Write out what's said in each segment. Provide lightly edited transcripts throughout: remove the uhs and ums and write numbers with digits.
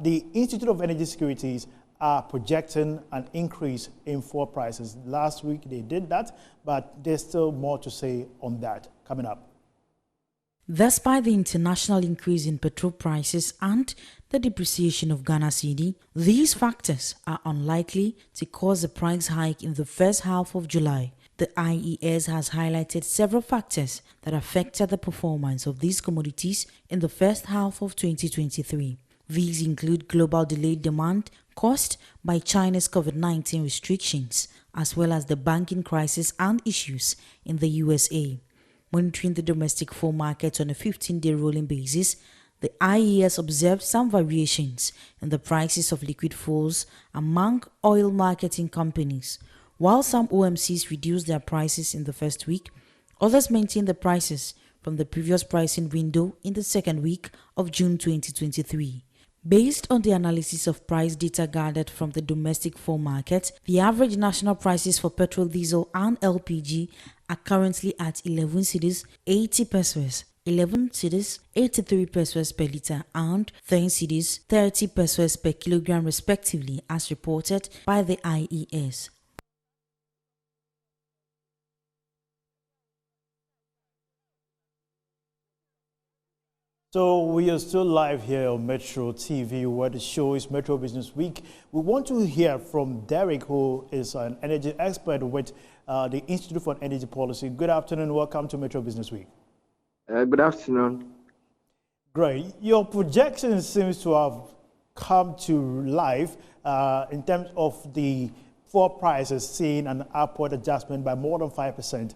the Institute of Energy Securities are projecting an increase in fuel prices. Last week they did that, but there's still more to say on that coming up. Despite the international increase in petrol prices and the depreciation of Ghana cedi, these factors are unlikely to cause a price hike in the first half of July. The IES has highlighted several factors that affected the performance of these commodities in the first half of 2023. These include global delayed demand caused by China's COVID-19 restrictions, as well as the banking crisis and issues in the USA. Monitoring the domestic fuel market on a 15-day rolling basis, the IES observed some variations in the prices of liquid fuels among oil marketing companies. While some OMCs reduced their prices in the first week, others maintained the prices from the previous pricing window in the second week of June 2023. Based on the analysis of price data gathered from the domestic fuel market, the average national prices for petrol, diesel and LPG are currently at 11 cedis 80 pesos, 11 cedis 83 pesos per litre and 10 cedis 30 pesos per kilogram respectively, as reported by the IES. So we are still live here on Metro TV, where the show is Metro Business Week. We want to hear from Derek, who is an energy expert with the Institute for Energy Policy. Good afternoon. Welcome to Metro Business Week. Good afternoon. Great. Your projection seems to have come to life in terms of the fuel prices seeing an upward adjustment by more than 5%.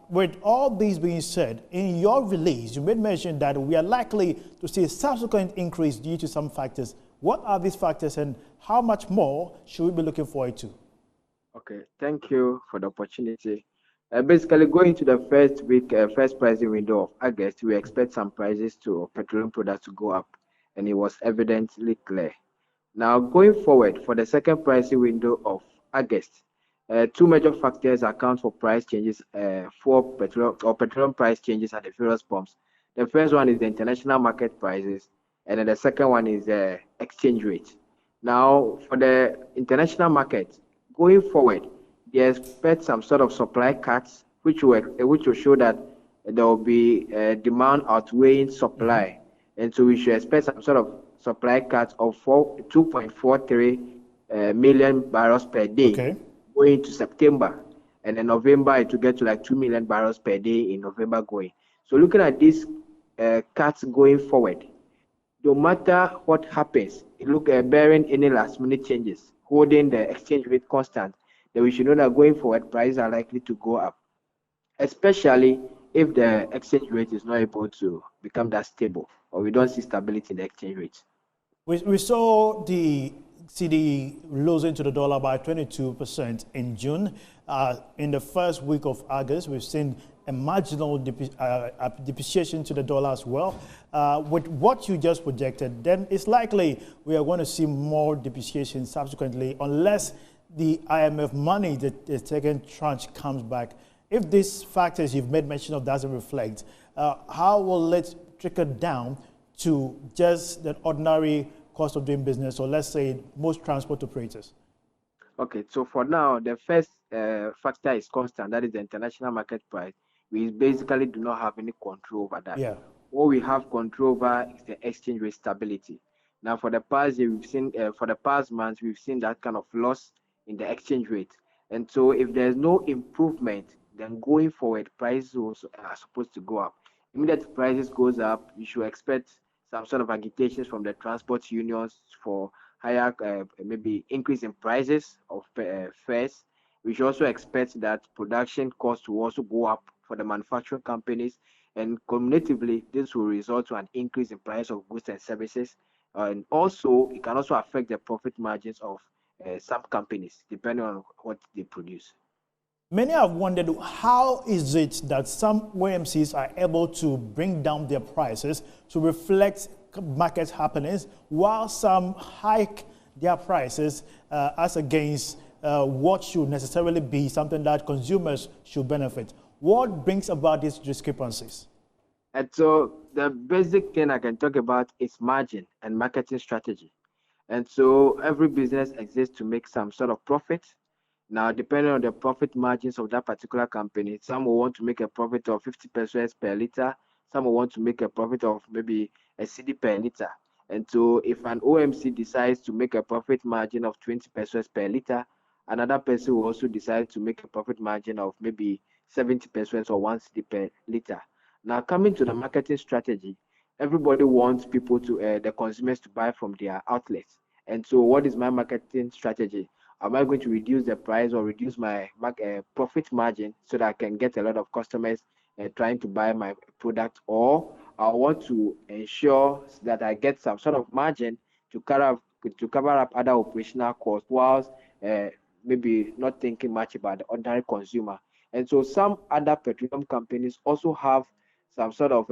With all these being said, in your release, you made mention that we are likely to see a subsequent increase due to some factors. What are these factors and how much more should we be looking forward to? Okay, thank you for the opportunity. Basically, going to the first pricing window of August, we expect some prices to petroleum products to go up, and it was evidently clear. Now, going forward for the second pricing window of August, two major factors account for price changes for petroleum price changes at the various pumps. The first one is the international market prices, and then the second one is the exchange rate. Now, for the international market, going forward, they expect some sort of supply cuts, which will show that there will be demand outweighing supply, and so we should expect some sort of supply cuts of 2.43 million barrels per day. Okay. Going to September, and in November it will get to like 2 million barrels per day in November going. So looking at these cuts going forward, no matter what happens, bearing any last minute changes, holding the exchange rate constant, then we should know that going forward prices are likely to go up, especially if the exchange rate is not able to become that stable, or we don't see stability in the exchange rate. We saw the cedi losing to the dollar by 22% in June. In the first week of August, we've seen a marginal depreciation to the dollar as well. With what you just projected, then it's likely we are going to see more depreciation subsequently, unless the IMF money that is taken tranche comes back. If these factors you've made mention of doesn't reflect, how will it trickle down to just the ordinary cost of doing business, or let's say most transport operators? Okay, so for now, the first factor is constant, that is the international market price. We basically do not have any control over that. Yeah. What we have control over is the exchange rate stability. Now, for the past year, we've seen, for the past months, we've seen that kind of loss in the exchange rate. And so if there's no improvement, then going forward, prices also are supposed to go up. Immediately prices goes up, you should expect some sort of agitations from the transport unions for higher, maybe increase in prices of fares. We should also expect that production costs will also go up for the manufacturing companies, and cumulatively, this will result to an increase in price of goods and services. And also, it can also affect the profit margins of some companies, depending on what they produce. Many have wondered, how is it that some OMCs are able to bring down their prices to reflect market happenings, while some hike their prices as against what should necessarily be something that consumers should benefit? What brings about these discrepancies? And so the basic thing I can talk about is margin and marketing strategy. And so every business exists to make some sort of profit. Now, depending on the profit margins of that particular company, some will want to make a profit of 50 pesos per liter. Some will want to make a profit of maybe a CD per liter. And so if an OMC decides to make a profit margin of 20 pesos per liter, another person will also decide to make a profit margin of maybe 70 pesos or 1 CD per liter. Now, coming to the marketing strategy, everybody wants people to, the consumers to buy from their outlets. And so what is my marketing strategy? Am I going to reduce the price or reduce my profit margin so that I can get a lot of customers trying to buy my product, or I want to ensure that I get some sort of margin to cover up other operational costs whilst uh, maybe not thinking much about the ordinary consumer. And so some other petroleum companies also have some sort of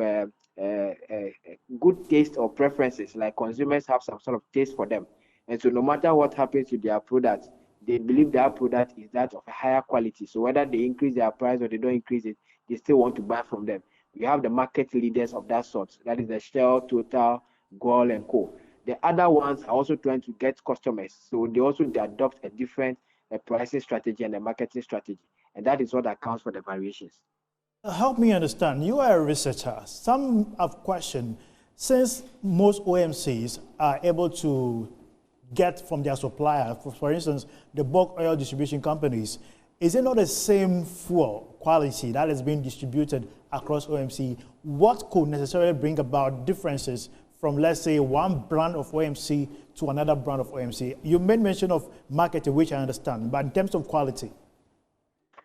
good taste or preferences, like consumers have some sort of taste for them. And so no matter what happens to their product, they believe their product is that of a higher quality. So whether they increase their price or they don't increase it, they still want to buy from them. We have the market leaders of that sort. That is the Shell, Total, Gold, and Co. The other ones are also trying to get customers. So they adopt a different pricing strategy and a marketing strategy. And that is what accounts for the variations. Help me understand. You are a researcher. Some have questioned, since most OMCs are able to get from their supplier, for instance, the bulk oil distribution companies, is it not the same fuel quality that is being distributed across OMC? What could necessarily bring about differences from, let's say, one brand of OMC to another brand of OMC? You made mention of marketing, which I understand, but in terms of quality?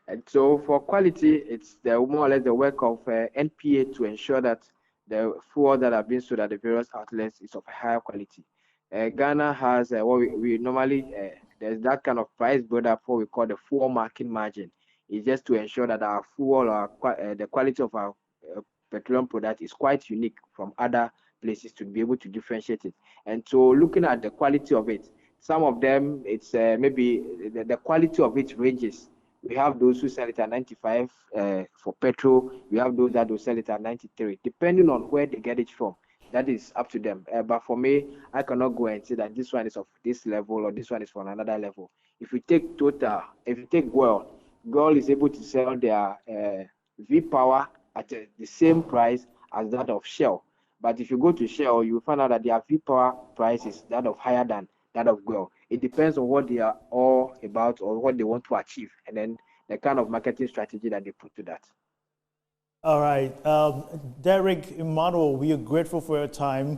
And so for quality, it's the more or less the work of NPA to ensure that the fuel that are being sold at the various outlets is of a higher quality. Ghana has what we normally, there's that kind of price build up, what we call the fuel marking margin. It's just to ensure that our fuel or the quality of our petroleum product is quite unique from other places to be able to differentiate it. And so looking at the quality of it, some of them, it's maybe the quality of it ranges. We have those who sell it at 95 for petrol. We have those that will sell it at 93, depending on where they get it from. That is up to them. But for me, I cannot go and say that this one is of this level or this one is from another level. If you take Total, if you take Gold is able to sell their V Power at the same price as that of Shell. But if you go to Shell, you find out that their V Power price is that of higher than that of Gold. It depends on what they are all about or what they want to achieve, and then the kind of marketing strategy that they put to that. All right. Derrick, Emmanuel, we are grateful for your time.